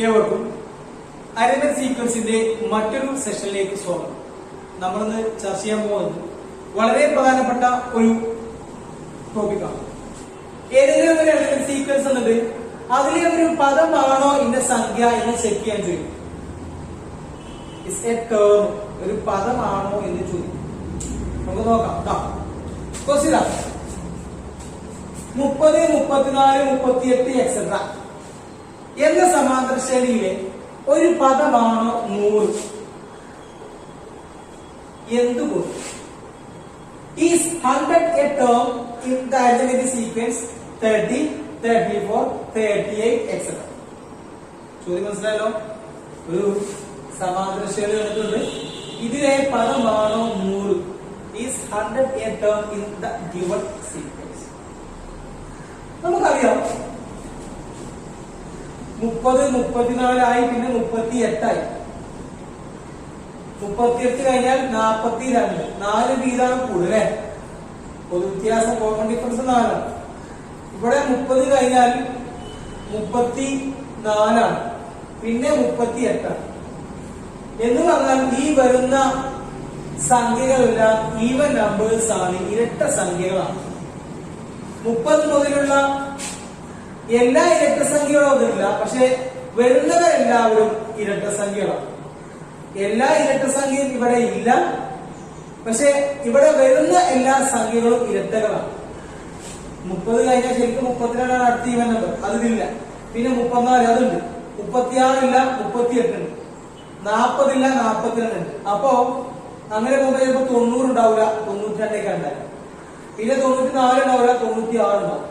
ഏവർക്കും അരിതമെറ്റിക് സീക്വൻസിന്റെ മറ്റൊരു സെഷനിലേക്ക് സ്വാഗതം. നമ്മളിന്ന് ചർച്ച ചെയ്യാൻ പോകുന്നത് വളരെ പ്രധാനപ്പെട്ട ഒരു ടോപ്പിക്കാണ്. ഏതെങ്കിലും ഒരു അരിതമെറ്റിക് സീക്വൻസ് എന്നത് അതിലെ ഒരു പദമാണോ ഇന്ന സംഖ്യ എന്ന് ചെക്ക് ചെയ്യാൻ ചോദിക്കും. ഒരു പദമാണോ എന്ന് ചോദിക്കും. നമുക്ക് നോക്കാം. 30, 34, 38 എക്സെട്ര എന്ന സമാന്തര ശ്രേണിയിലെ ഒരു പദമാണോ 100? എന്തുകൊണ്ട്? Is 100 a term in the arithmetic sequence 30, 34, 38 etc. ചോദ്യം മനസ്സിലായല്ലോ. ഒരു സമാന്തര ശ്രേണി എടുത്തിട്ടുണ്ട്. ഇതിലെ പദമാണോ 100? Is 100 a term in the given sequence? നമുക്കറിയാം 30, 34 ആയി, പിന്നെ 38 ആയി. 38 കഴിഞ്ഞാൽ 42. 4 വീതമാണ് കൂടുതലേ. പൊതു വ്യത്യാസം കോമൺ ഡിഫറൻസ് 4 ആണ്. ഇവിടെ 30 കഴിഞ്ഞാൽ 34 ആണ്, പിന്നെ 38 ആണ്. എന്ന് പറഞ്ഞാൽ ഈ വരുന്ന സംഖ്യകളെല്ലാം ഈവൻ നമ്പേഴ്സ് ആണ്, ഇരട്ട സംഖ്യകളാണ്. 30 മുതലുള്ള എല്ലാ ഇരട്ട സംഖ്യകളും ഒന്നുമില്ല, പക്ഷെ വരുന്നവരെല്ലാവരും ഇരട്ട സംഖ്യകളാണ്. എല്ലാ ഇരട്ട സംഖ്യയും ഇവിടെ ഇല്ല, പക്ഷെ ഇവിടെ വരുന്ന എല്ലാ സംഖ്യകളും ഇരട്ടകളാണ്. 30 കഴിഞ്ഞാൽ ശരിക്കും 32 ആണ് അടുത്ത ഈവൻ നമ്പർ, അതില്ല. പിന്നെ 34 അതുണ്ട്, 36 ഇല്ല, 38 ഉണ്ട്, 40 ഇല്ല, 42 ഉണ്ട്. അപ്പോ അങ്ങനെ പോകുമ്പോൾ ചിലപ്പോ 90 ഉണ്ടാവില്ല, 92 ഉണ്ടാവില്ല. പിന്നെ 94 ഉണ്ടാവില്ല, 96 ഉണ്ടാവും,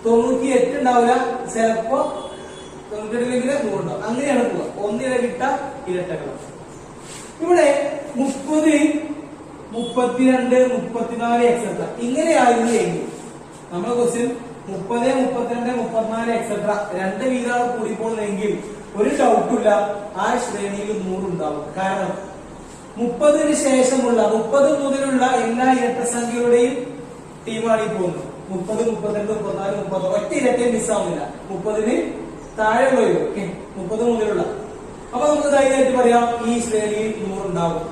98 ഉണ്ടാവില്ല, ചിലപ്പോ 98 100 ഉണ്ടാവും. അങ്ങനെയാണ് പോവുക. ഒന്നിനെ വിട്ട ഇരട്ടകൾ. ഇവിടെ 30, 32, 34 എക്സെട്ര ഇങ്ങനെയായിരുന്നു എങ്കിൽ നമ്മുടെ ക്വസ്റ്റ്യൻ 30, 32, 34 എക്സെട്ര 2 വീതമാണ് കൂടിപ്പോകുന്നതെങ്കിൽ ഒരു ഡൗട്ടില്ല, ആ ശ്രേണിയിൽ 100 ഉണ്ടാവും. കാരണം 30-ന് ശേഷമുള്ള 30 മുതലുള്ള എല്ലാ ഇരട്ട സംഖ്യകളുടെയും ടീമാണ് ഈ പോകുന്നത്. 30, 32, 34, 30 ഒറ്റ ഇരട്ടയും മിസ്സാവുന്നില്ല. 30-ന് താഴെയുള്ളവരും 30 മുതലുള്ള. അപ്പൊ നമുക്ക് ധൈര്യമായിട്ട് പറയാം, ഈ ശ്രേണിയിൽ 100 ഉണ്ടാവും.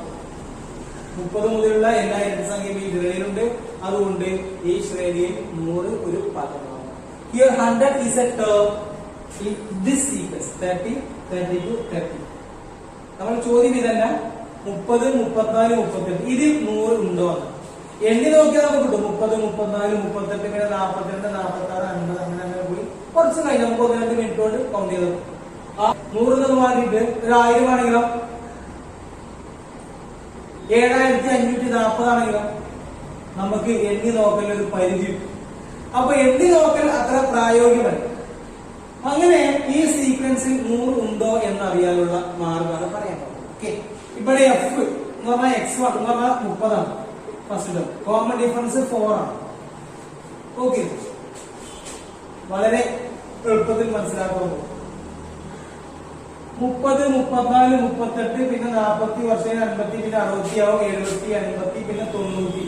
30 മുതലുള്ള എല്ലാ ഇരട്ട സംഖ്യയും ഈ ശ്രേണിയിലുണ്ട്. അതുകൊണ്ട് ഈ ശ്രേണിയിൽ 100 ഒരു പദമാണ്. Here 100 is a term in this sequence 30, 32, 30. നമ്മൾ ചോദ്യം ഇതല്ല, 30, 34, 38 ഇതിൽ 100 ഉണ്ടോ എന്ന് എണ്ണി നോക്കിയാൽ നമുക്ക് കിട്ടും. 30, 34, 38, പിന്നെ 42, 46, 50 അങ്ങനെ പോയി കുറച്ച് കഴിഞ്ഞ് നമുക്ക് 1-2 മിനിറ്റ് കൊണ്ട് കൗണ്ട് ചെയ്തു. ആ 100 മാറിയിട്ട് ഒരു 1000 ആണെങ്കിലോ, 7540 ആണെങ്കിലോ നമുക്ക് എണ്ണി നോക്കൽ ഒരു പരിധി. അപ്പൊ എണ്ണി നോക്കൽ അത്ര പ്രായോഗികമല്ല. അങ്ങനെ ഈ സീക്വൻസിൽ 100 ഉണ്ടോ എന്നറിയാനുള്ള മാർഗമാണ് പറയാൻ പോകുന്നത്. ഇവിടെ F എന്ന് പറഞ്ഞാൽ X1 എന്ന് പറഞ്ഞാൽ 30 ആണ്. ഫസ്റ്റ് ടേം കോമൺ ഡിഫറൻസ് 4 ആണ്. ഓക്കെ, വളരെ എളുപ്പത്തിൽ മനസ്സിലാക്കാൻ പോകും. 30, 34, 38, പിന്നെ 40 വർഷം 50, പിന്നെ 60 ആവും, 70, 80, പിന്നെ 90.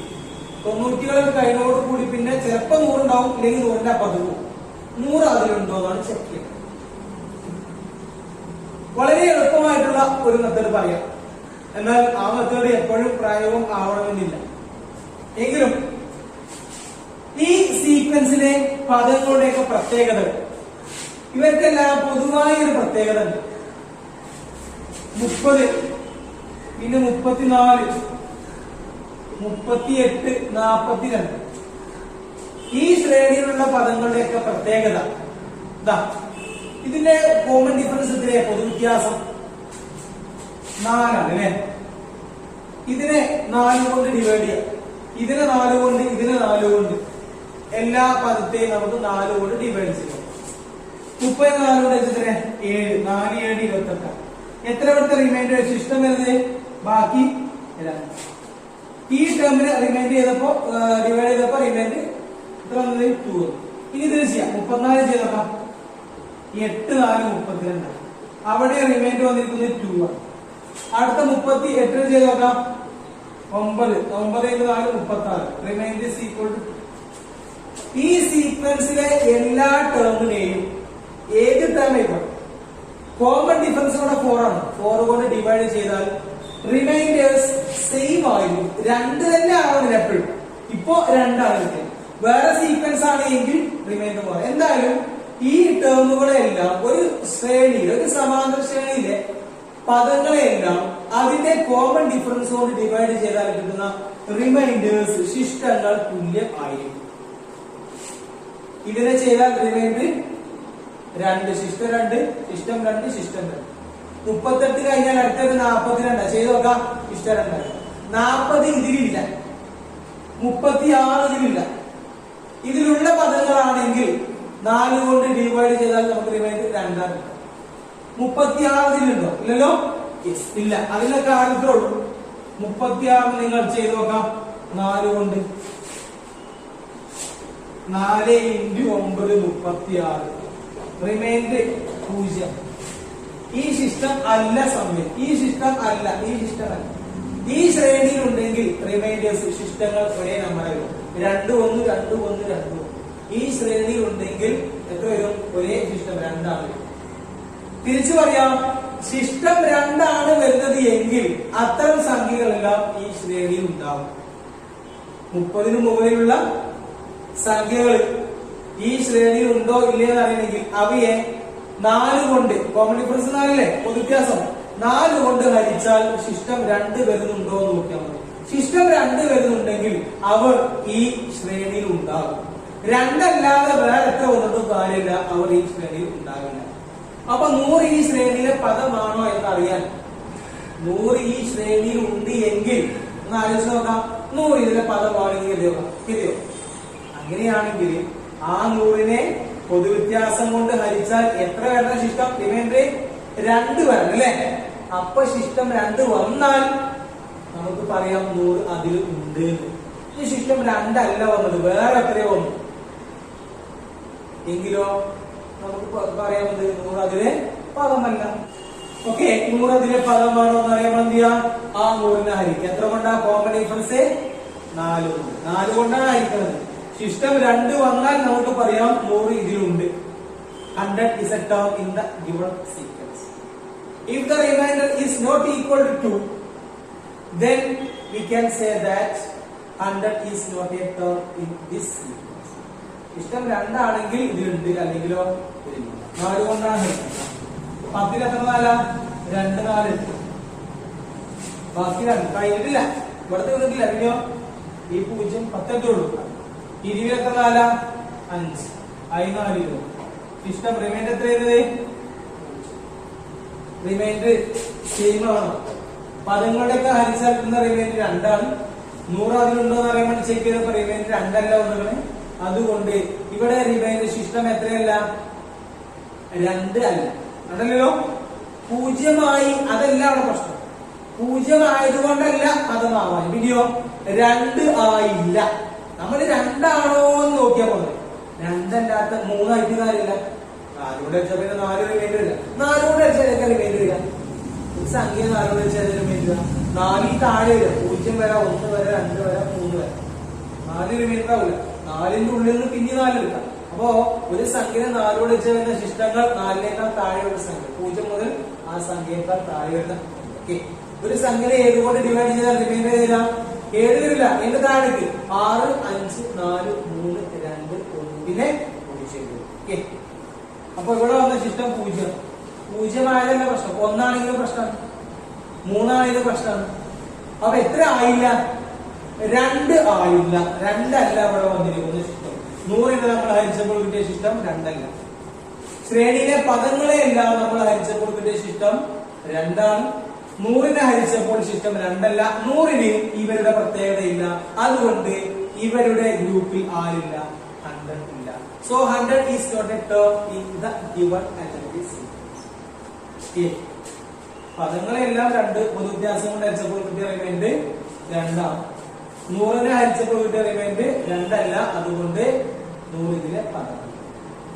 90 കഴിഞ്ഞോട് കൂടി പിന്നെ ചിലപ്പോ 100 ഉണ്ടാവും, ഇല്ലെങ്കിൽ 100-ന്റെ അപ്പുറത്ത് പോകും. 100 അതിലുണ്ടോ എന്നാണ് ചെക്ക് ചെയ്യുന്നത്. വളരെ എളുപ്പമായിട്ടുള്ള ഒരു മെത്തേഡ് പറയാം, എന്നാൽ ആ മെത്തേഡ് എപ്പോഴും പ്രായോഗം ആവണമെന്നില്ല. എങ്കിലും ഈ സീക്വൻസിലെ പദങ്ങളുടെയൊക്കെ പ്രത്യേകത, ഇവർക്കെല്ലാം പൊതുവായ ഒരു പ്രത്യേകത ഉണ്ട്. 30, പിന്നെ 34, 38, 42 ഈ ശ്രേണിയിലുള്ള പദങ്ങളുടെയൊക്കെ പ്രത്യേകത ഇതാ. ഇതിന്റെ കോമൺ ഡിഫറൻസ് എത്രയാ? പൊതുവ്യത്യാസം 4 ആണ് അല്ലെ. ഇതിനെ 4 കൊണ്ട് ഡിവൈഡ് ചെയ്യാം. ഇതിനെ 4 കൊണ്ട്, ഇതിനെ 4 കൊണ്ട്, എല്ലാ പദത്തെയും നമുക്ക് 4 കൊണ്ട് ഡിവൈഡ് ചെയ്യാം. 34 കൊണ്ട് എത്ര? 7. 4, 7, 28. എത്ര ഇവിടുത്തെ റിമൈൻഡർ ശിഷ്ടം വരുന്നത്? ബാക്കി 2. ഈ ടേമിന് റിമൈൻഡ് ചെയ്തപ്പോ ഡിവൈഡ് ചെയ്തപ്പോ റിമൈൻഡ് എത്ര വന്നത്? 2. ഇനി ഇത് ചെയ്യാം. 34 ചെയ്തോക്കാം. 8, 4, 32. അവിടെ റിമൈൻഡ് വന്നിരിക്കുന്നത് 2 ആണ്. അടുത്ത 38 ചെയ്ത് നോക്കാം. 9, 9, 4, 36. Remainder is equal to 2. ഈ സീക്വൻസിലെ എല്ലാ ടേമിനെയും ഏത് ടേം ആയിക്കോട്ടെ കോമൺ ഡിഫറൻസ് കൂടെ 4 ആണ്. 4 കൊണ്ട് ഡിവൈഡ് ചെയ്താൽ റിമൈൻഡേഴ്സ് സെയിം ആയിരിക്കും. 2 തന്നെ ആവണം എപ്പോഴും. ഇപ്പോ 2 ആണ് കിട്ടിയത്. വേറെ സീക്വൻസ് ആണ് എങ്കിൽ റിമൈൻഡർ മാറും. എന്തായാലും ഈ ടേമുകളെല്ലാം ഒരു ശ്രേണിയിൽ, ഒരു സമാന്തര ശ്രേണിയിലെ പദങ്ങളെല്ലാം അതിന്റെ കോമൺ ഡിഫറൻസ് കൊണ്ട് ഡിവൈഡ് ചെയ്താൽ കിട്ടുന്ന റിമൈൻഡേഴ്സ് ശിഷ്ടങ്ങൾ തുല്യം ആയിരിക്കും. ഇതിനെ ചെയ്താൽ റിമൈൻഡർ 2, ശിഷ്ടം 2, ശിഷ്ടം 2, ശിഷ്ടം 2. 38 കഴിഞ്ഞാൽ അടുത്തത് 42. ചെയ്ത് നോക്കാം. ശിഷ്ടം 2. 40 ഇതിലില്ല, 36 ഇതിലില്ല. ഇതിലുള്ള പദങ്ങളാണെങ്കിൽ 4 കൊണ്ട് ഡിവൈഡ് ചെയ്താൽ നമുക്ക് റിമൈൻഡർ 2 ആണ്. 36 ഇതിലുണ്ടോ? ഇല്ലല്ലോ. ഇല്ല. അതിനൊക്കെ ആദ്യത്തോളൂ 36 നിങ്ങൾ ചെയ്ത് നോക്കാം. 4 കൊണ്ട് 4 × 9 36. റിമൈൻഡർ 0. ഈ ശിഷ്ടം അല്ല സമയം. ഈ ശിഷ്ടം അല്ല. ഈ ശിഷ്ടം അല്ല. ഈ ശ്രേണിയിൽ ഉണ്ടെങ്കിൽ റിമൈൻഡേഴ്സ് ശിഷ്ടങ്ങൾ ഒരേ നമ്പർ വരും. 2 1 2 1 2. ഈ ശ്രേണിയിൽ ഉണ്ടെങ്കിൽ എത്ര വരും? ഒരേ ശിഷ്ടം 2 ആണ്. തിരിച്ചു പറയാം, ശിഷ്ടം 2 ആണ് വരുന്നത് എങ്കിൽ അത്തരം സംഖ്യകളെല്ലാം ഈ ശ്രേണിയിൽ ഉണ്ടാവും. 30-ന് മുകളിലുള്ള സംഖ്യകൾ ഈ ശ്രേണിയിൽ ഉണ്ടോ ഇല്ലയെന്ന് അറിയണമെങ്കിൽ അവയെ 4 കൊണ്ട്, കോമൺ ഡിഫറൻസ് 4 അല്ലേ, പൊതുവ്യത്യാസം 4 കൊണ്ട് ഹരിച്ചാൽ ശിഷ്ടം 2 വരുന്നുണ്ടോ എന്ന് നോക്കിയാൽ മതി. ശിഷ്ടം 2 വരുന്നുണ്ടെങ്കിൽ അവർ ഈ ശ്രേണിയിൽ ഉണ്ടാകും. 2 അല്ലാതെ വേറെ എത്ര വന്നിട്ടും കാര്യമില്ല, അവർ ഈ ശ്രേണിയിൽ ഉണ്ടാകില്ല. അപ്പൊ 100 ഈ ശ്രേണിയിലെ പദമാണോ എന്നറിയാൻ 100 ഈ ശ്രേണിയിൽ ഉണ്ട് എങ്കിൽ ഒന്ന് ആലോചിച്ച് നോക്കാം. 100 ഇതിലെ പദമാണെങ്കിൽ ശരിയോ? അങ്ങനെയാണെങ്കിൽ ആ 100-നെ പൊതുവ്യത്യാസം കൊണ്ട് ഹരിച്ചാൽ എത്ര വരണം ശിഷ്ടം? റിമൈൻഡർ 2 വരണം അല്ലെ? അപ്പൊ ശിഷ്ടം 2 വന്നാൽ നമുക്ക് പറയാം 100 അതിൽ ഉണ്ട്. ഈ ശിഷ്ടം 2 അല്ല വന്നത്, വേറെ എത്രയോ വന്നു എങ്കിലോ നമുക്ക് പറയാമെന്ന് 100 അതിലെ പദമല്ല. ഓക്കെ, 100 അതിലെ പദമാണോ എന്ന് അറിയാൻ എന്ത് ചെയ്യാം? ആ 100-നെ ഹരിക്കുക. എത്ര കൊണ്ടാ? കോമൺ ഡിഫറൻസ് 4 കൊണ്ട്. 4 കൊണ്ടാണ് ഹരിക്കുന്നത്. ശിഷ്ടം 2 വന്നാൽ നമുക്ക് പറയാം 100 ഇതിലുണ്ട്. 100 is a term in the given sequence. If the remainder is not equal to 2, then we can say that 100 is not a term in this sequence. ശിഷ്ടം 2 ആണെങ്കിൽ ഇതിലുണ്ട്, അല്ലെങ്കിലോ 4 കൊണ്ടാണ്. 10-ൽ എത്ര 4? 2 4. ബാക്കി 2 കഴിഞ്ഞിട്ടില്ല, ഇവിടത്തെ വന്നിട്ടില്ല. അറിയോ? ഈ 0 10 എടുത്തുള്ളൂ. 20 എത്ര 4? 5. 4 ശിഷ്ടം റിമൈൻഡർ എത്ര ചെയ്തത്? റിമൈൻഡർ സെയിം ആണ്. പദങ്ങളുടെയൊക്കെ ഹരിച്ചാൽ കിട്ടുന്ന റിമൈൻഡർ 2 ആണ്. 100 അതിലുണ്ടോ എന്ന് അറിയാൻ വേണ്ടി ചെക്ക് ചെയ്തപ്പോ റിമൈൻഡർ 2 അല്ല വന്നത്. അതുകൊണ്ട് ഇവിടെ റിമൈൻഡർ ശിഷ്ടം എത്രയല്ല? 2 അല്ല. അതല്ലല്ലോ 0 ആയി. അതല്ല അവിടെ പ്രശ്നം. 0 ആയതുകൊണ്ടല്ല പദമാവാൻ. പിന്നെയോ 2 ആയില്ല. നമ്മൾ 2 ആണോ എന്ന് നോക്കിയാ പോലെ 2 അല്ലാത്ത 3 ആയിട്ട് കാര്യമില്ല. 4 കൊണ്ട് അടിച്ചാൽ പിന്നെ 4 റിമൈൻഡർ ഇല്ല. 4 കൊണ്ട് അടിച്ചാൽ റിമൈൻഡർ ഇല്ല. ഒരു സംഖ്യ 4 കൊണ്ട് അടിച്ചാൽ റിമൈൻഡർ 4 താഴെ വരാം. 0 വരാം, 1 വരാം, 2 വരാം, 3 വരാം. 4 റിമൈൻഡർ ആവില്ല. 4-ന്റെ ഉള്ളിൽ നിന്ന് പിന്നെ 4 എടുക്കാം. അപ്പോ ഒരു സംഖ്യയെ 4 കൊണ്ട് വെച്ച് വരുന്ന ശിഷ്ടങ്ങൾ 4-നേക്കാൾ താഴെയുള്ള സംഖ്യ, 0 മുതൽ ആ സംഖ്യയേക്കാൾ താഴെ വരുന്ന. ഓക്കെ, ഒരു സംഖ്യയെ 7 കൊണ്ട് ഡിവൈഡ് ചെയ്താൽ റിമൈൻഡർ ചെയ്താൽ 7 വരില്ല. എന്റെ താഴേക്ക് 6 5 4 3 2 1 പിന്നെ 0. ഓക്കെ, അപ്പൊ ഇവിടെ വന്ന ശിഷ്ടം 0 ആയതല്ല പ്രശ്നം. 1 ആണെങ്കിലും പ്രശ്നമാണ്, 3 ആണെങ്കിലും പ്രശ്നമാണ്. അപ്പൊ എത്ര ആയില്ല? 2 ആയില്ല. 2 അല്ല ഇവിടെ വന്നിരിക്കുന്ന ശിഷ്ടം. 100-നെ നമ്മൾ ഹരിച്ചപ്പോൾ കിട്ടിയ ശിഷ്ടം 2 അല്ല. ശ്രേണിയിലെ പദങ്ങളെ എല്ലാം നമ്മൾ ഹരിച്ചപ്പോൾ കിട്ടിയ ശിഷ്ടം 2 ആണ്. 100-നെ ഹരിച്ചപ്പോൾ ശിഷ്ടം 2 അല്ല. 100-ന് ഇവരുടെ പ്രത്യേകതയില്ല. അതുകൊണ്ട് ഇവരുടെ ഗ്രൂപ്പിൽ ആരില്ല? 100 ഇല്ല. So 100 is not a term in the given analytic sequence. പദങ്ങളെല്ലാം 2 പൊതുവ്യത്യാസം കൊണ്ട് ഹരിച്ചപ്പോൾ കിട്ടിയ റിമൈൻഡർ 2 ആണ്. 100-നെ ഹരിച്ചപ്പോൾ കിട്ടിയ റിമൈൻഡർ 2 അല്ല. അതുകൊണ്ട് 100 ഇതിലെ പദം.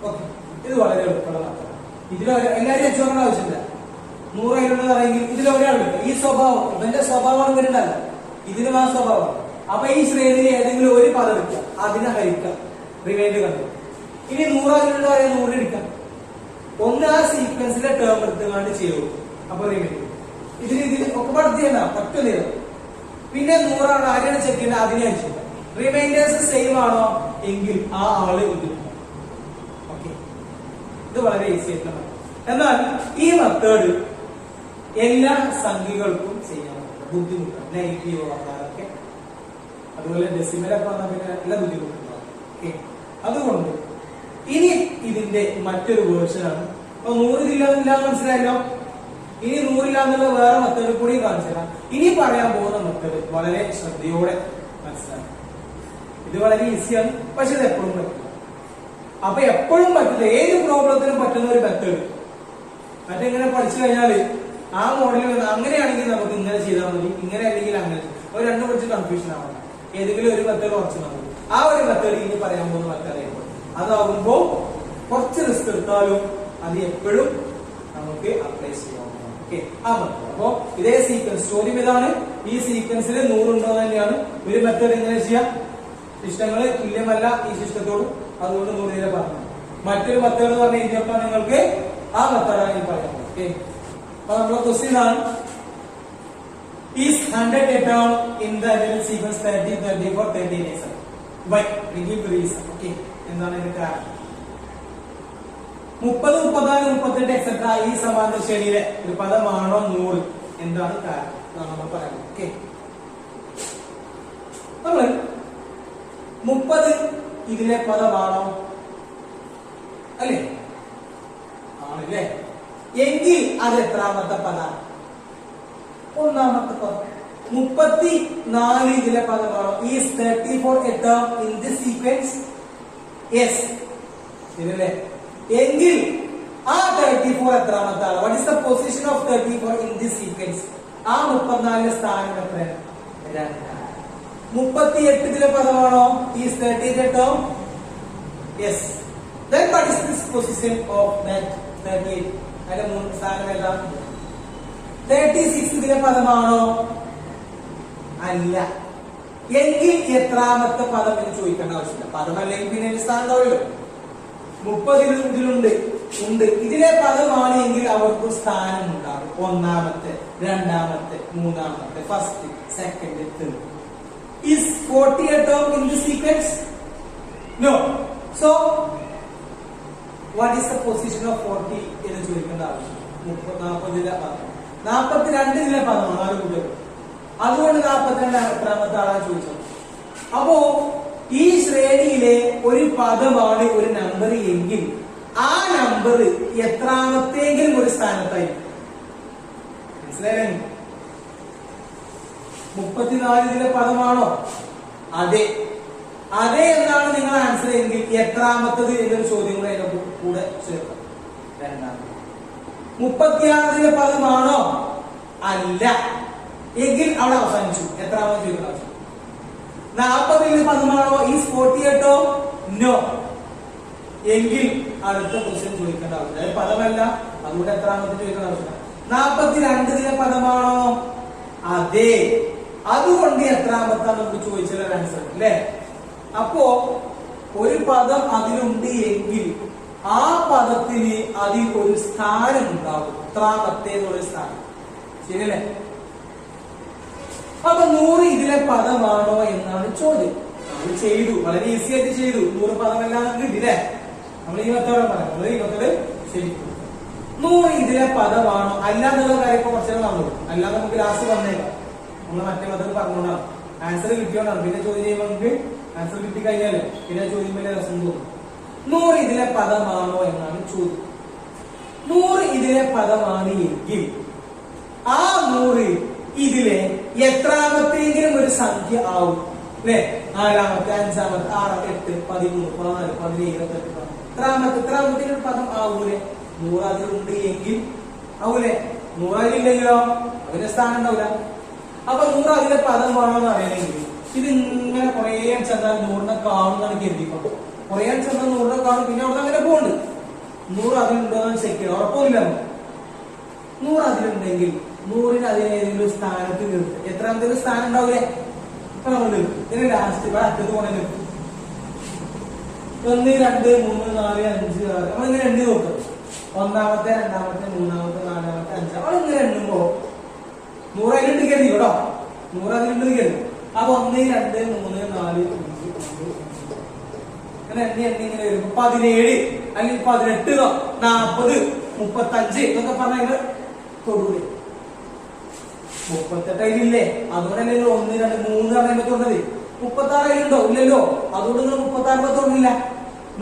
ഓക്കെ, ഇത് വളരെ എളുപ്പമുള്ള മാത്രമാണ്. ഇതിൽ എല്ലാവരും വെച്ചോക്കേണ്ട ആവശ്യമില്ല. 100 അതിലുണ്ടെന്ന് പറയുമെങ്കിൽ ഇതിൽ ഒരാളുണ്ട്. ഈ സ്വഭാവം ഇവന്റെ സ്വഭാവമാണ് വരുന്നതല്ല, ഇതിനും ആ സ്വഭാവമാണ്. അപ്പൊ ഈ ശ്രേണിയിൽ ഏതെങ്കിലും ഒരു പദം എടുക്കാം, അതിനെ ഹരിക്കാം, റിമൈൻഡർ കണ്ടു. ഇനി 100 അതിലുള്ള പറയാം 100 എടുക്കാം. ഒന്ന് ആ സീക്വൻസിലെ ടേം എടുത്തുകൊണ്ട് ചെയ്തു. അപ്പൊ റിമൈൻഡർ ഇതിൽ ഒക്കെ പഠിച്ചു ചെയ്യണ്ട പറ്റില്ല. പിന്നെ 100 ആണ് ആരെയാണ് ചെക്ക് ചെയ്യുന്നത് അതിനെ അടിച്ചു. റിമൈൻഡേഴ്സ് സെയിം ആണോ എങ്കിൽ ആ ആള് ഇത്. ഓക്കെ, ഇത് വളരെ ഈസി ആയിട്ടുള്ള. എന്നാൽ ഈ മെത്തേഡ് എല്ലാ സംഖ്യകൾക്കും ചെയ്യാൻ ബുദ്ധിമുട്ടാണ്. നെഗറ്റീവ് വന്നാലൊക്കെ അതുപോലെ ഡെസിമലൊക്കെ വന്നാൽ പിന്നെ എല്ലാ ബുദ്ധിമുട്ടുണ്ടാവും. ഓക്കെ, അതുകൊണ്ട് ഇനി ഇതിന്റെ മറ്റൊരു വേർഷനാണ്. അപ്പൊ 100 ഇല്ലാന്നില്ല മനസ്സിലായല്ലോ. ഇനി 100 ഇല്ലാന്നുള്ള വേറെ മെത്തേഡ് കൂടി കാണിച്ചു തരാം. ഇനി പറയാൻ പോകുന്ന മെത്തേഡ് വളരെ ശ്രദ്ധയോടെ മനസ്സിലാക്കാം. ഇത് വളരെ ഈസിയാണ്, പക്ഷെ ഇത് എപ്പോഴും പറ്റില്ല. അപ്പൊ എപ്പോഴും പറ്റില്ല, ഏത് പ്രോബ്ലത്തിനും പറ്റുന്ന ഒരു മെത്തേഡ്. മറ്റെങ്ങനെ പഠിച്ചു കഴിഞ്ഞാല് ആ മോഡലിൽ വന്ന് അങ്ങനെയാണെങ്കിൽ നമുക്ക് ഇങ്ങനെ ചെയ്താൽ മതി, ഇങ്ങനെ അല്ലെങ്കിൽ അങ്ങനെ. ഒരു രണ്ടും പഠിച്ച് കൺഫ്യൂഷൻ ആവണം. ഏതെങ്കിലും ഒരു മെത്തേഡ് കുറച്ച് മതി. ആ ഒരു മെത്തേഡ് ഇനി പറയാൻ പോകുന്ന മെത്തേഡ് ആയിരിക്കും. അതാകുമ്പോ കുറച്ച് റിസ്ക് എടുത്താലും അത് എപ്പോഴും നമുക്ക് അപ്ലൈ ചെയ്യാം. ഓക്കെ, ആ മെത്തേഡ്. അപ്പോ ഇതേ സീക്വൻസ് ചോദ്യം ഇതാണ്. ഈ സീക്വൻസിൽ 100 ഉണ്ടോ തന്നെയാണ്. ഒരു മെത്തേഡ് എങ്ങനെ ചെയ്യാം? സിസ്റ്റങ്ങള് തുല്യമല്ല ഈ സിസ്റ്റത്തോട്, അതുകൊണ്ട് 100 പറഞ്ഞു. മറ്റൊരു മെത്തേഡ് എന്ന് പറഞ്ഞാൽ ഇതിനൊക്കെ നിങ്ങൾക്ക് ആ മെത്തേഡാണ് ഈ പറയുന്നത്. ഓക്കെ, അപ്പൊ നമ്മളെ ക്വസ്റ്റ്യൻ ആണ് is 100 a term in the additional sequence 30, 34, 38. Why? We give reason. Okay, എന്താണ് ഇതിന്റെ കാരണം? 30, 34, 38 എക്സെട്ര ഈ സമാന്തര ശ്രേണിയിലെ ഒരു പദമാണോ 100? എന്താണ് കാരണം? നമ്മൾ പറയാം. ഓക്കെ, നമ്മൾ 30 ഇതിലെ പദമാണോ? അല്ലേ? ആണല്ലേ? എങ്കിൽ അത് എത്രാമത്തെ പദമാണ്? ഒന്നാമത്തെ പദം. 34 ഇതിലെ പദമാണോ? Is 34 a term in this sequence? Yes. ശരിയല്ലേ? എങ്കിൽ ആ 34 എത്രാമത്താണ്? What is the position of 34 in this sequence? ആ 34 സ്ഥാനം എത്രയാണ്? 2. 38 ഇതിലെ പദമാണോ? Is 38 a term? Yes. Then what is this position of that 38? അതിന്റെ സ്ഥാനം ഏതാ? 36 ഇതിലെ പദമാണോ? അല്ല. എങ്കിൽ എത്രാമത്തെ പദം എന്ന് ചോദിക്കേണ്ട ആവശ്യമില്ല. പദം അല്ലെങ്കിൽ പിന്നെ സ്ഥാനം ഉണ്ടാവില്ലോ. 30 ഇതിലുണ്ട് ഉണ്ട്. ഇതിലെ പദമാണ് എങ്കിൽ അവർക്ക് സ്ഥാനം ഉണ്ടാകും. ഒന്നാമത്തെ, രണ്ടാമത്തെ, മൂന്നാമത്തെ, first, second, third. Is 40 a term in the sequence? No. So what is the position of 40 എന്ന് ചോദിക്കേണ്ട ആവശ്യം? 40 ഇതിലെ പദം. 42 ഇതിലെ പദമാണ്. ആറ് കൂട്ടുകൾ. അതുകൊണ്ട് 42 എത്രാമത്തെ ആളാണ് ചോദിച്ചത്. അപ്പോ ഈ ശ്രേണിയിലെ ഒരു പദമാണ് ഒരു നമ്പർ എങ്കിൽ ആ നമ്പർ എത്രാമത്തെങ്കിലും ഒരു സ്ഥാനത്തായി. മനസ്സിലായോ? 34 ഇതിലെ പദമാണോ? അതെ. അതെ എന്നാണ് നിങ്ങളുടെ ആൻസർ എങ്കിൽ എത്രാമത്തത് എന്നൊരു ചോദ്യം കൂടെ അതിന്റെ കൂടെ ചേർക്കാം. രണ്ടാമത്. 36 പദമാണോ? അല്ല. എങ്കിൽ അവിടെ അവസാനിച്ചു. എത്രാമത് ചോദിക്കുന്ന ആവശ്യം? 40 പദമാണോ? Is 48 no. എങ്കിൽ അടുത്ത ക്വസ്റ്റ്യൻ ചോദിക്കേണ്ട ആവശ്യം. അതായത് പദമല്ല, അതുകൊണ്ട് എത്രാമത്തെ ചോദിക്കേണ്ട ആവശ്യം? 42 പദമാണോ? അതെ. അതുകൊണ്ട് എത്രാമത്തെ നമുക്ക് ചോദിച്ചാൽ ആൻസർ അല്ലേ? അപ്പോ ഒരു പദം അതിലുണ്ട് എങ്കിൽ ആ പദത്തിന് അതിൽ ഒരു സ്ഥാനം ഉണ്ടാവും. എത്രാമത്തെ ഒരു സ്ഥാനം. ശരിയല്ലേ? അപ്പൊ 100 ഇതിലെ പദമാണോ എന്നാണ് ചോദ്യം. നമ്മൾ ചെയ്തു, വളരെ ഈസി ആയിട്ട് ചെയ്തു. 100 പദമെല്ലാം കിട്ടില്ലേ? നമ്മൾ ഈ മെത്തേഡ് പറയാം. നമ്മൾ ഈ മെത്തേഡ് ശരിക്കും 100 ഇതിലെ പദമാണോ? അല്ലാന്നുള്ള കാര്യം ഇപ്പൊ കുറച്ചു വന്നു. അല്ലാതെ നമുക്ക് ലാസ്റ്റ് വന്നേക്കാം. നമ്മൾ മറ്റേ മെത്തേഡ് പറഞ്ഞോണ്ടാണ്. ആൻസർ കിട്ടിയോണ്ടാണ്. പിന്നെ ചോദ്യം ചെയ്യുമ്പോൾ നമുക്ക് ആൻസർ കിട്ടി കഴിഞ്ഞാല് പിന്നെ ചോദ്യം വലിയ രസം തോന്നും. 100 ഇതിലെ പദമാണോ എന്നാണ് ചോദ്യം. 100 ഇതിലെ പദമാണ് എങ്കിൽ ആ 100 ഇതിലെ എത്രാമത്തെങ്കിലും ഒരു സംഖ്യ ആവും അല്ലെ? 4ാമത്തെ, 5ാമത്തെ, 6, 8, 13, 14, 17, 28, എത്രാമത്തെ ഒരു പദം ആവൂലെ? 100 അതിലുണ്ട് എങ്കിൽ ആവൂലെ? 100 അതിലില്ലെങ്കിലോ അതിന്റെ സ്ഥാനം ഉണ്ടാവില്ല. അപ്പൊ 100 അതിലെ പദമാണോ എന്ന് അറിയണമെങ്കിൽ ഇതിങ്ങനെ കുറെ ചെന്നാൽ 100നെ കാണുന്നതാണ് കരുതിക്കോ. കുറെ ചെന്നാൽ 100നെ കാണും. പിന്നെ അവിടെ അങ്ങനെ പോകുന്നുണ്ട്. 100 അതിലുണ്ടോ എന്ന് ചെക്ക് ചെയ്യണം. ഉറപ്പില്ല. 100 അതിലുണ്ടെങ്കിൽ 100ന് അതിനേതെങ്കിലും സ്ഥാനത്ത് നിർത്തും. എത്രാമത്തെ ഒരു സ്ഥാനം ഉണ്ടാവില്ലേ? ഇപ്പൊ നമ്മൾ നിർത്തും. ഇതിന് ലാസ്റ്റ് ഇവിടെ അറ്റത്ത് കൊണ്ട് നിർത്തും. 1, 2, 3, 4, 5, 6 നമ്മളിങ്ങനെ എണ്ണി നോക്കാം. ഒന്നാമത്തെ, രണ്ടാമത്തെ, മൂന്നാമത്തെ, നാലാമത്തെ, അഞ്ചാമത്തെ ഇങ്ങനെ എണ്ണുമ്പോ 100 അതിലുണ്ട് കരുതി കേട്ടോ. 100 അതിലുണ്ട് കരുതി. അപ്പൊ 1, 2, 3, 4, 5, 6, 7 അങ്ങനെ ഇങ്ങനെ വരും. 17 അല്ലെങ്കിൽ 18, 40, 35 എന്നൊക്കെ പറഞ്ഞാൽ തൊടൂര് 38 അതിലില്ലേ? അതുകൊണ്ടല്ലേ 1, 2, 3 പറഞ്ഞാൽ തൊണ്ടത്. 36 അതിലുണ്ടോ? ഇല്ലല്ലോ. അതുകൊണ്ട് നിങ്ങൾ 36 തൊണ്ടില്ല.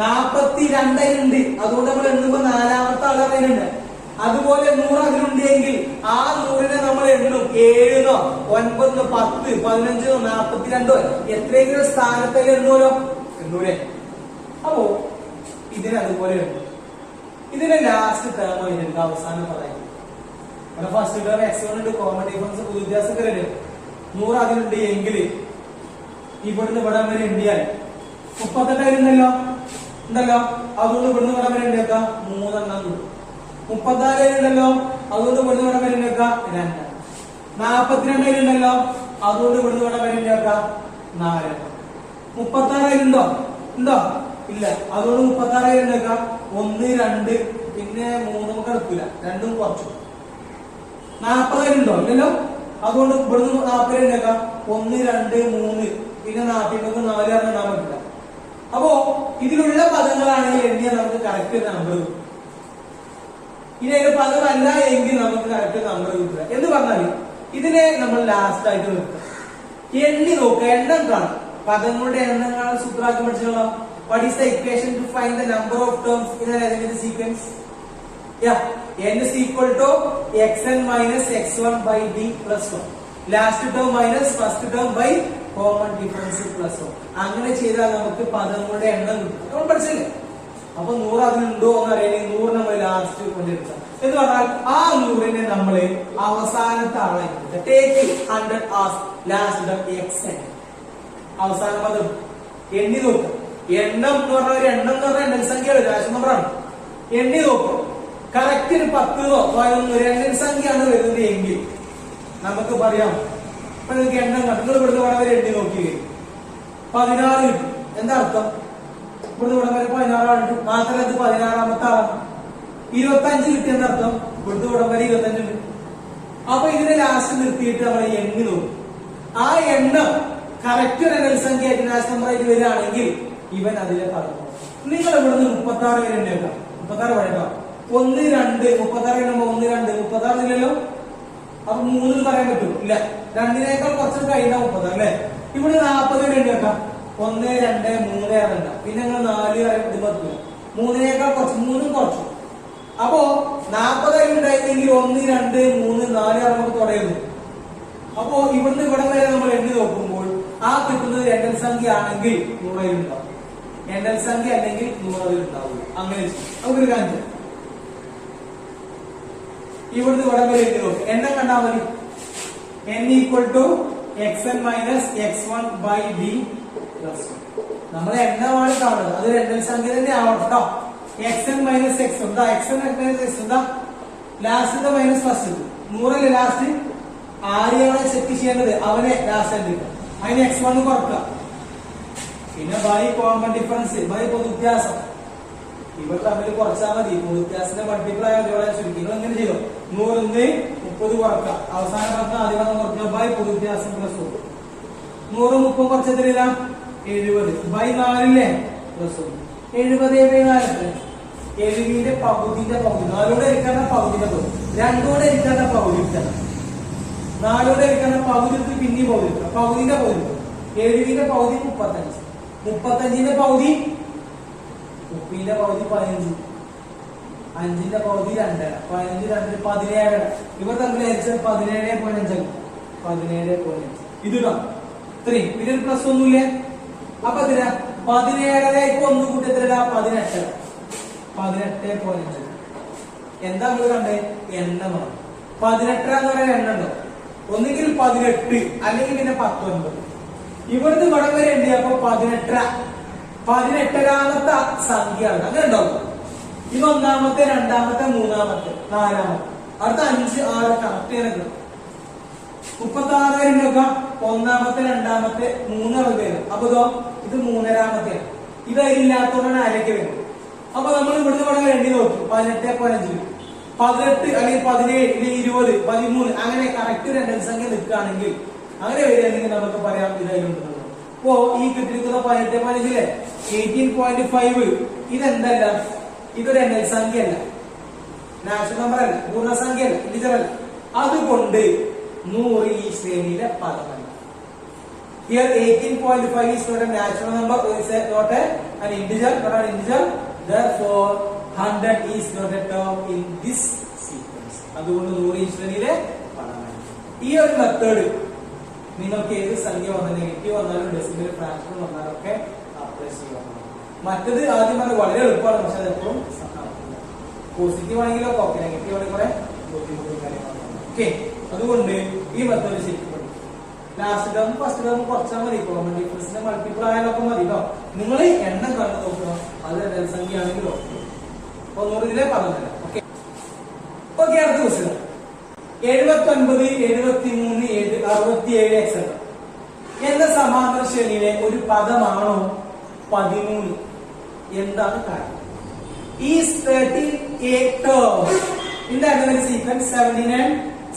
42 അതിലുണ്ട്. അതുകൊണ്ട് നമ്മൾ എണ്ണുമ്പോ 4ാമത്തെ ആൾ അതിലുണ്ട്. അതുപോലെ 100 അതിലുണ്ട് എങ്കിൽ ആ 100നെ നമ്മൾ എണ്ണും 7, 9, 10, 15, 42 എത്രയെങ്കിലും സ്ഥാനത്തേക്ക് എണ്ണുമല്ലോ. എണ്ണൂരെ. അപ്പോ ഇതിനതുപോലെ എണ്ണും. ഇതിന്റെ ലാസ്റ്റ് ടേം അതിനെടുക്കുക, അവസാനം പറയാം. ഫസ്റ്റ് ടേം x1 ഉണ്ട്, കോമൺ ഡിഫറൻസ് വ്യത്യാസമൊക്കെ വരും. 100 അതിലുണ്ട് എങ്കിൽ ഇവിടുന്ന് ഇവിടെ വരെ എണ്ണിയാൽ 38 അതിലുണ്ടല്ലോ, ഉണ്ടല്ലോ. അതുകൊണ്ട് ഇവിടുന്ന് ഇവിടെ വരെ എണ്ണിയേക്കാം 3 എണ്ണം കിട്ടും. 34 അതിലുണ്ടല്ലോ, അതുകൊണ്ട് ഇവിടുന്ന് ഇവിടെ വരെ എണ്ണിയേക്കാം 2. 42 അതിലുണ്ടല്ലോ, അതുകൊണ്ട് ഇവിടുന്ന് ഇവിടെ വരെ എണ്ണിയേക്കാം 4. 36 അതിലുണ്ടോ? ഉണ്ടോ? ഇല്ല. അതുകൊണ്ട് 36 അതിലുണ്ടേക്കാം 1, 2, പിന്നെ 3 നമുക്ക് എടുക്കില്ല, 2 കുറച്ചു. 40 അതിലുണ്ടോ? ഇല്ലല്ലോ. അതുകൊണ്ട് ഇവിടുന്ന് 40 ഉണ്ടേക്കാം 1, 2, 3, പിന്നെ 4 എണ്ണാൻ പറ്റില്ല. അപ്പോ ഇതിലുള്ള പദങ്ങളാണെങ്കിൽ എണ്ണിയാൽ നമുക്ക് കറക്റ്റ് നമ്പർ കിട്ടും. ഇനി അതിന്റെ പദമല്ല എങ്കിൽ നമുക്ക് കറക്റ്റ് നമ്പർ കിട്ടില്ല. എന്ന് പറഞ്ഞാൽ ഇതിനെ നമ്മൾ ലാസ്റ്റ് ആയിട്ട് നിർത്തുക. എണ്ണി നോക്കുക, എണ്ണം കാണും. പദങ്ങളുടെ എണ്ണം കാണാൻ സൂത്രാക്കി പഠിച്ചോളാം. What is the equation to find the number of terms in an arithmetic sequence? Yeah, n is equal to xn minus x1 by d plus 1. Last term minus first term by common difference plus 1. അങ്ങനെ ചെയ്താൽ നമുക്ക് പദങ്ങളുടെ എണ്ണം കിട്ടും. നമ്മൾ പഠിച്ചില്ലേ? അപ്പൊ 100 അതിലുണ്ടോ എന്ന് അറിയാൻ 100 നമ്മൾ ലാസ്റ്റ് കൊണ്ടെടുക്കാം. എന്ന് പറഞ്ഞാൽ ആ 100നെ നമ്മൾ അവസാനത്തെ ആളെ take 100 as last term xn. അവസാന പദം എണ്ണി നോക്കുക. എണ്ണം എന്ന് പറഞ്ഞ ഒരു എണ്ണം എന്ന് പറഞ്ഞാൽ എണ്ണൽ സംഖ്യയാണ്, രാശി നമ്പറാണ്. എണ്ണി നോക്കും. കറക്റ്റ് 10, 11 എണ്ണൽ സംഖ്യയാണ് വരുന്നത് എങ്കിൽ നമുക്ക് പറയാം. ഇപ്പൊ നിങ്ങൾക്ക് എണ്ണം നിങ്ങൾ ഇവിടുന്ന് ഇവിടെ വരെ എണ്ണി നോക്കി 16 കിട്ടും. എന്താ അർത്ഥം? ഇവിടുന്ന് ഇവിടെ വരെ 16 ആണ്. മാത്രമല്ല ഇത് 16ാമത്തെ ആളാണ്. 25 കിട്ടിയെന്ന അർത്ഥം ഇവിടുന്ന് ഇവിടെ വരെ 25 ഉണ്ട്. അപ്പൊ ഇതിനെ ലാസ്റ്റ് നിർത്തിയിട്ട് നമ്മൾ എണ്ണി നോക്കും. ആ എണ്ണം കറക്റ്റ് ഒരു എണ്ണൽ സംഖ്യ രാശി നമ്പറായിട്ട് വരികയാണെങ്കിൽ ഇവൻ അതിലെ പദം. നിങ്ങൾ ഇവിടുന്ന് 36 വരെ എണ്ണേക്കാം. 36 വേണ്ട 1, 2, 36 എണ്ണുമ്പോ 1, 2, 36 ഇല്ലല്ലോ. അപ്പൊ 3 പറയാൻ പറ്റുമോ? ഇല്ല. 2നേക്കാൾ കുറച്ച് കഴിഞ്ഞാൽ 30 അല്ലേ. ഇവിടെ 40 വരെ എണ്ണേക്കാം. 1, 2, 3 2. പിന്നെ നിങ്ങൾ 4 വരെ ഇത് പറ്റില്ല. 3നേക്കാൾ കുറച്ച് 3 കുറച്ചു. അപ്പോ 40 ഉണ്ടായിരുന്നെങ്കിൽ 1, 2, 3, 4 നമുക്ക് തുടരുന്നു. അപ്പോ ഇവിടുന്ന് ഇവിടെ വരെ നമ്മൾ എണ്ണി നോക്കുമ്പോൾ ആ കിട്ടുന്നത് എണ്ണൽ സംഖ്യ ആണെങ്കിൽ 100 ഉണ്ടാവും. എണ്ണൽ സംഖ്യ അല്ലെങ്കിൽ 100 ഉണ്ടാവും. അങ്ങനെ നമുക്കൊരു കാര്യം ഇവിടുന്ന് ഇവിടെ വരെ എണ്ണി നോക്കും. എണ്ണം കണ്ടാൽ മതി. n equal to xn minus x1 by d plus 1. നമ്മൾ എണ്ണമാണ് കാണുന്നത്, അത് എണ്ണൽ സംഖ്യ തന്നെ ആവട്ടോ. xn മൈനസ് x എന്താ? xn മൈനസ് x എന്താ? Last minus first. 100 ലാസ്റ്റ് ആരെയാണ് ചെക്ക് ചെയ്യേണ്ടത്? അവനെ ലാസ്റ്റ് എടുക്കുക. അതിന് x1 കുറക്കുക. പിന്നെ ബൈ കോമൺ ഡിഫറൻസ്, ബൈ പൊതുവ്യത്യാസം. ഇവർ തമ്മിൽ കുറച്ചാൽ മതി. പൊതുവ്യത്യാസത്തിന്റെ മൾട്ടിപ്ലൈ ആയതോടെ ചുരുക്കി. നിങ്ങൾ എങ്ങനെ ചെയ്യും? 100 30 കുറക്കുക. അവസാന പദം ആദ്യം കുറക്കുക. ബൈ പൊതുവ്യത്യാസം പ്ലസ് 1. 100 30 കുറച്ചെത്തില്ല 70 ബൈ 4 പ്ലസ് 1. 70 ബൈ 4 70ന്റെ പകുതിന്റെ പകുതി. 4 ഇരിക്കാത്ത പകുതിന്റെ പകുതി. 2 ഇരിക്കാത്ത പകുതി ഇരിക്കണം. 4 ഇരിക്കാത്ത പകുതി പിന്നെ പകുതി ഇരിക്കണം. പകുതിന്റെ പകുതി 70ന്റെ പകുതി 35. 35ന്റെ പകുതി 30ന്റെ പകുതി 15. 5ന്റെ പകുതി 2. 15 2 17. ഇവർ തമ്മിൽ ഹരിച്ചാൽ 17.5. 17.5 ഇത് ഇടാം 3. പിന്നെ പ്ലസ് ഒന്നുമില്ലേ? അപ്പൊ എത്ര? 17 ഒന്ന് കൂട്ടി എത്ര? 18. 18.5. എന്താ നമ്മൾ കണ്ടേ? എണ്ണമാണ്. 18 എന്ന് പറയുന്ന എണ്ണ ഉണ്ടോ? ഒന്നുകിൽ 18 അല്ലെങ്കിൽ പിന്നെ 19. ഇവിടുന്ന് ഇവിടെ വരെ ഉണ്ട്. അപ്പൊ 18ാമത്തെ സംഖ്യയാണ്. അങ്ങനെ ഉണ്ടാവും. ഇത് 1ാമത്തെ 2ാമത്തെ 3ാമത്തെ 4ാമത്തെ അടുത്ത 5 6 കറക്റ്റ് ചെയ്യണം. 36 നോക്കാം. 1ാമത്തെ 2ാമത്തെ 3 പേര്. അപ്പൊ ഇതോ ഇത് 3ാമത്തെയാണ്. ഇത് അതിലില്ലാത്തതുകൊണ്ടാണ് ആരൊക്കെ വരും? അപ്പൊ നമ്മൾ ഇവിടുന്ന് വേണമെങ്കിൽ എണ്ണി നോക്കും 18, 15, 18 അല്ലെങ്കിൽ 17, 20, 13 അങ്ങനെ കറക്റ്റ് ഒരു എണ്ണൽ സംഖ്യ നിൽക്കുകയാണെങ്കിൽ അങ്ങനെ വരികയാണെങ്കിൽ നമുക്ക് പറയാം ഇതായിട്ടുണ്ടെന്ന്. അപ്പോ ഈ കിട്ടിയിരിക്കുന്ന 18, 15 18.5 ഇതെന്തല്ല, ഇതൊരു എണ്ണൽ സംഖ്യ അല്ല, നാച്ചുറൽ നമ്പർ അല്ല, പൂർണ്ണസംഖ്യ അല്ല, ഇന്റിജർ അല്ല. അതുകൊണ്ട് 100 ഈ ശ്രേണിയിലെ പദമല്ല. Here 18.5 is not a natural number, it is not an integer, not an integer. Therefore 100 is not a term in this sequence. അതുകൊണ്ട് 100 ഈ ശ്രേണിയിലെ പദമല്ല. ഈ ഒരു മെത്തേഡ് നിങ്ങൾക്ക് ഏത് സംഖ്യ വന്നാലും നെഗറ്റീവ് വന്നാലും ഡെസിമൽ ഫ്രാക്ഷൻ വന്നാലും ഒക്കെ അപ്ലൈ ചെയ്യാം. മറ്റത് ആദ്യം പറഞ്ഞാൽ വളരെ എളുപ്പമാണ്, പക്ഷെ അത് എപ്പോഴും പോസിറ്റീവ് ആണെങ്കിലോ ഓക്കെ, നെഗറ്റീവ് ആണെങ്കിൽ കുറെ ബുദ്ധിമുട്ടും കാര്യങ്ങളാണ്. ഓക്കെ, അതുകൊണ്ട് ഈ മെത്തേഡ് ശരിക്കും ലാസ്റ്റ് ടേം ഫസ്റ്റ് ടേം കുറച്ചാൽ മതി, കോമൺ ഡിഫറൻസിന്റെ മൾട്ടിപ്പിൾ ആയാലൊക്കെ മതി കേട്ടോ. നിങ്ങൾ എണ്ണം കണ്ടു നോക്കുക, അത് സംഖ്യ ആണെങ്കിലും ഓക്കെ. 100 ഇതിലെ 11. ഓക്കെ ഓക്കെ, അടുത്ത ക്വസ്റ്റ്യൻ 79, 73, 67 എക്സെട്ര എന്ന സമാന്തര ശ്രേണിയിലെ ഒരു പദമാണോ 13? എന്താണ് കാരണം? Is 13 a term in the arithmetic sequence 79,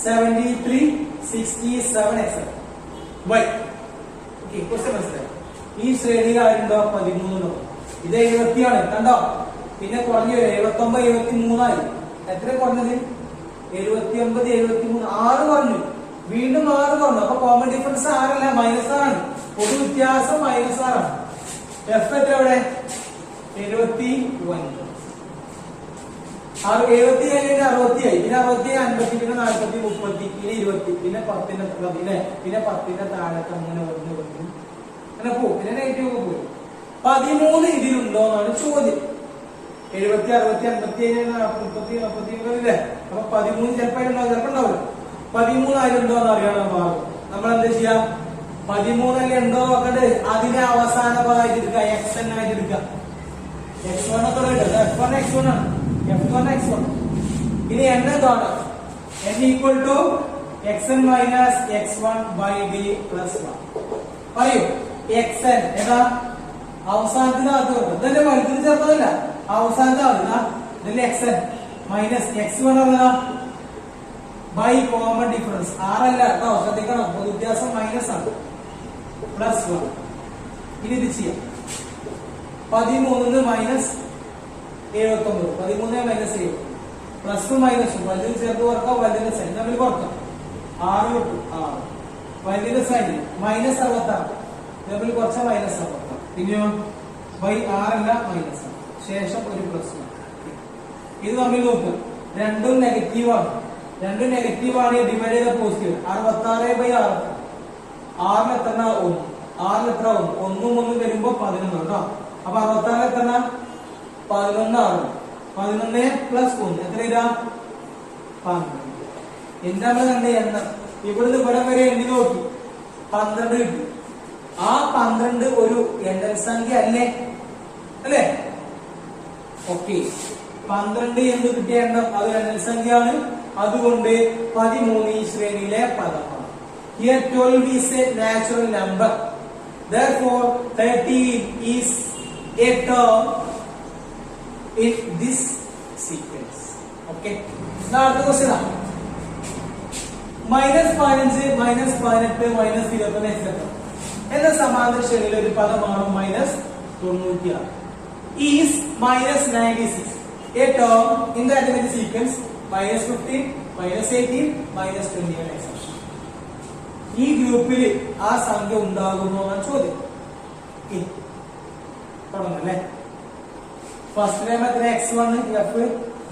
73, 67 etc. Why? Okay, question മനസ്സിലായി. ഈ ശ്രേണിയിൽ ആരുണ്ടോ 13? ഇത് 70 ആണ് കണ്ടോ, പിന്നെ കുറഞ്ഞു 79, 73 ആയി. എത്ര കുറഞ്ഞത്? 79, 73, 6 കുറഞ്ഞു, വീണ്ടും 6 കുറഞ്ഞു. അപ്പൊ കോമൺ ഡിഫറൻസ് 6 അല്ല, -6 ആണ്. പൊതു വ്യത്യാസം -6 ആണ്. എഫ് എത്ര അവിടെ? 79. 70 കഴിഞ്ഞ 60 ആയി, പിന്നെ 60, 50, പിന്നെ 40, 30, പിന്നെ 20, പിന്നെ 10 പിന്നെ 10 താഴത്ത് അങ്ങനെ വന്ന് അങ്ങനെ പോകും. പിന്നെ നെഗറ്റീവ് ഒക്കെ പോയി. 13 ഇതിലുണ്ടോ എന്നാണ് ചോദ്യം. 70, 60, 50, 30, 40 അല്ലേ? അപ്പൊ 13 ചിലപ്പോ ഉണ്ടാവും, ചിലപ്പോ ഉണ്ടാവില്ല. 13 അതിലുണ്ടോ എന്ന് അറിയാനുള്ള മാർഗം നമ്മൾ എന്താ ചെയ്യാം? 13 ഉണ്ടോ നോക്കണ്ട്, അതിനെ അവസാന പദമായിട്ട് എടുക്കുക, xn ആയിട്ട് എടുക്കുക. x1 ഒക്കെ f1 x1 ആണ്, f1 x1. ഇനി n എന്താണ്? n equal to xn minus x1 by d plus 1. പറയൂ, xn ഏതാ? അവസാനത്തിനകത്ത് ഇതല്ലേ, വലുതിന് ചേർത്തതല്ല, അവസാനത്ത് ഇതിൽ xn minus x1 by common difference 6 അല്ല കേട്ടോ, ശ്രദ്ധിക്കണം, വ്യത്യാസം മൈനസ് ആണ്, പ്ലസ് 1. ഇനി ഇത് ചെയ്യാം. 13 മൈനസ് 79, 13 മൈനസ് 7 പ്ലസ് മൈനസും വലുതിന് ചേർത്ത് കുറക്കാം, വലുതിന്റെ സൈൻ തമ്മിൽ കുറക്കാം. 6 കിട്ടും, 6 വലുതിന്റെ സൈൻ മൈനസ് 66 തമ്മിൽ കുറച്ച മൈനസ് 66, പിന്നെയോ ബൈ 6 അല്ല മൈനസ് ആണ്, ശേഷം ഒരു പ്ലസ്. ഇത് തമ്മിൽ നോക്കുക, രണ്ടും നെഗറ്റീവ് ആണ്, രണ്ടും നെഗറ്റീവ് ആണ്, ഡിവൈഡ് ചെയ്ത പോസിറ്റീവ്. 66 ബൈ 6, 6 എത്ര? 1, 6 എത്ര? 1, 1 1 വരുമ്പോ 11 കേട്ടോ. അപ്പൊ 66 എത്ര? 11 ആണ്. 11 പ്ലസ് 1 എത്ര ഇതാ? 12. എന്താണ് കണ്ട എണ്ണം? ഇവിടുന്ന് ഇവിടെ വരെ എണ്ണി നോക്കി 12 കിട്ടി. ആ 12 ഒരു എണ്ണൽ സംഖ്യ അല്ലേ? അല്ലേ? ഓക്കെ, 12 എന്ന് കിട്ടിയ എണ്ണം അത് എണ്ണൽ സംഖ്യയാണ്. അതുകൊണ്ട് 13 ഈ ശ്രേണിയിലെ പദമാണ്. Here 12 is a natural number. Therefore 13 is a term in this sequence. Okay. Now the question is -15, -18, -21 etc. എന്ന സമാന്തര ശ്രേണിയിലെ ഒരു പദമാണ് -96. Is -96 a term in the arithmetic sequence -15, -18, -21 etc. ഈ ഗ്രൂപ്പിൽ ആ സംഖ്യ ഉണ്ടാകുമോ എന്നാണ് ചോദ്യം. തുടങ്ങല്ലേ. ഫസ്റ്റ് ടൈം എത്ര? x1 f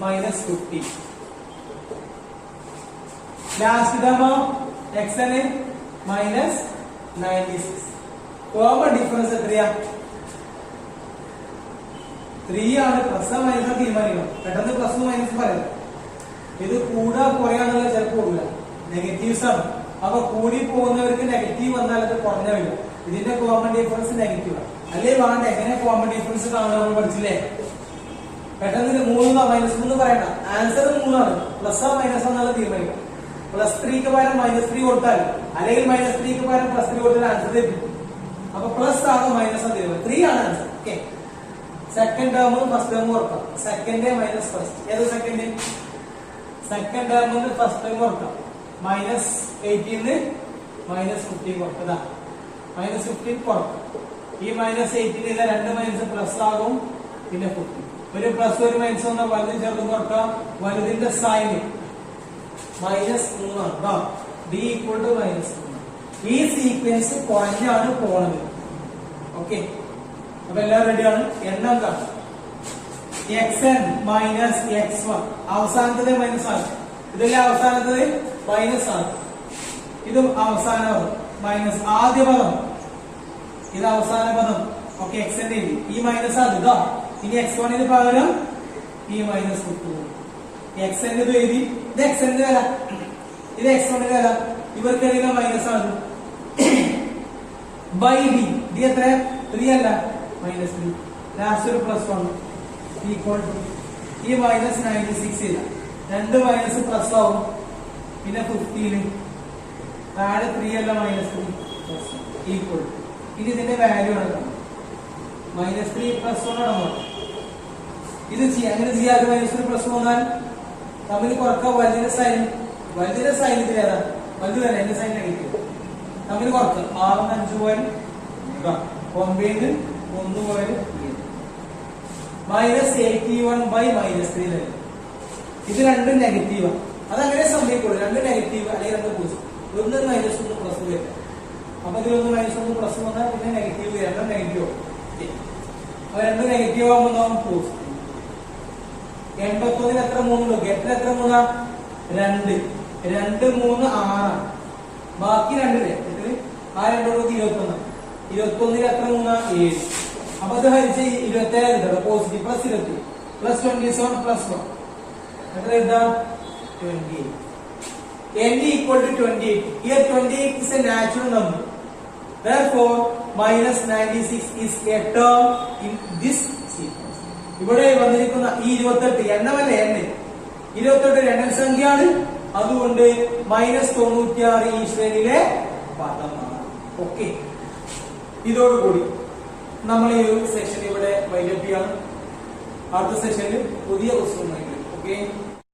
-50. ലാസ്റ്റ് ടൈമോ xn -96. കോമൺ ഡിഫറൻസ് എത്രയാ? 3 ആണ്. പ്ലസ് മൈനസ് തീരുമാനിക്കണം, പെട്ടെന്ന് പ്ലസ് മൈനസ് പറയാം. ഇത് കൂടാ കുറയാന്നുള്ള ചിലപ്പോൾ കൂടില്ല, നെഗറ്റീവ്സ് ആണ്. അപ്പൊ കൂടി പോകുന്നവർക്ക് നെഗറ്റീവ് വന്നാൽ അത് കുറഞ്ഞ വരും. ഇതിന്റെ കോമൺ ഡിഫറൻസ് നെഗറ്റീവ് ആണ്. അല്ലേ വേണ്ട, എങ്ങനെ കോമൺ ഡിഫറൻസ് കാണുക നമ്മൾ പഠിച്ചില്ലേ? പെട്ടെന്ന് 3 -3 പറയണ്ട, ആൻസർ 3 ആണ്. പ്ലസ് മൈനസ് എന്നുള്ള തീരുമാനിക്കാം. +3ക്ക് പകരം -3 കൊടുത്താൽ, അല്ലെങ്കിൽ -3ക്ക് പകരം +3 കൊടുത്താൽ ആൻസർ ലഭിക്കും. അപ്പൊ പ്ലസ് ആണ് മൈനസ് ആണ് തീരുമാനം. 3 ആണ് answer. Okay, second term first term ഓർക്കാം. Second minus first. ഏത് സെക്കൻഡ്? സെക്കൻഡ് ടേമിന് ഫസ്റ്റ് ടേം ഓർക്കാം. -18 -15 കുറക്കതാ. -15 കുറക്കാം. ഈ -18 ഇല്ല, രണ്ട് മൈനസ് പ്ലസ് ആകും. പിന്നെ 15. ഒരു പ്ലസ് ഒരു മൈനസ് വന്നാൽ വലുത് ചേർത്ത് കുറക്കാം. വലുതിന്റെ സൈൻ -3 ആണ്. d = -3. ഈ സീക്വൻസ് കുറഞ്ഞാണ് പോണത്. ഓക്കെ, അപ്പൊ എല്ലാം റെഡിയാണ്. എണ്ണം കാണാം. xn - x1 അവസാനത്തത് മൈനസ് ആണ്. ഇതിലെ അവസാനത്തത് മൈനസ് ആണ്. ഇതും അവസാന പദം മൈനസ് ആദ്യ പദം. ഇത് അവസാന പദം. ഓക്കെ, xn ഈ മൈനസ് ആണ് ഇതാ. ഇനി x1 പകരം ഈ മൈനസ് കൊടുത്തു. xn ഇത് എഴുതി. ഇത് xn വില, ഇത് x1 വില. ഇവർക്കിടയിലെ മൈനസ് ആണ്. By D. ഡി എത്ര? 3 അല്ല, -3. ലാസ്റ്റ് ഒരു +1 ഈക്വൽ ടു ഈ -96 ഇല്ല, രണ്ട് മൈനസ് പ്ലസ് ആവും. പിന്നെ 15 താഴെ 3 അല്ല, -3 ഈക്വൽ ടു. ഇനി ഇതിന്റെ വാല്യൂ ആണ് -3 +1 ആണ്. ഇത് ചെയ്യാം. അങ്ങനെ ചെയ്യാതെ -3 +1 വന്നാൽ തമ്മിൽ കുറക്കാം. വലുതിന്റെ സൈൻ ഇതിലേതാ? വലുത് തന്നെ, എന്റെ സൈൻ നെഗറ്റീവ്. തമ്മിൽ കുറക്കാം. 6 5 പോയാൽ 9 1 പോയാൽ -81/-3. ഇത് രണ്ടും നെഗറ്റീവാണ്. അതങ്ങനെ സംഭവിക്കുള്ളൂ. രണ്ട് നെഗറ്റീവ് അല്ലെങ്കിൽ രണ്ട് പോസിറ്റീവ്. ഒന്ന് -1 +1 വരും. അപ്പൊ ഇതിലൊന്ന് -1 +1 വന്നാൽ പിന്നെ നെഗറ്റീവ്, രണ്ടും നെഗറ്റീവ് ആവും. അപ്പൊ രണ്ടും നെഗറ്റീവ് ആകുമ്പോൾ പോസിറ്റീവ്. 81 എത്ര 3 ഉണ്ട്? 8 എത്ര 3? 2 2 3 6. ബാക്കി 2 ആ 2 21. 21 എത്ര 3? 7. അപ്പൊ അത് ഹരിച്ച് 27 കിട്ടും. പോസിറ്റീവ് +20 +27 +1 എത്ര എഴുതാ? 28. n = 28. Here 28 is a natural number. Therefore, -96 is a term in this sequence. ഇവിടെ വന്നിരിക്കുന്ന ഈ 28 എണ്ണമല്ലേ? n 28 രണ്ടൻ സംഖ്യയാണ്. അതുകൊണ്ട് -96 ഈ ശ്രേണിയിലെ പദമാണ്. ഓക്കെ, ഇതോടുകൂടി നമ്മൾ ഈ ഒരു സെഷൻ ഇവിടെ വൈൻഡപ്പ് ചെയ്യാണ്. അടുത്ത സെഷനിൽ പുതിയ ക്വസ്റ്റ്യൻ. ഓക്കെ.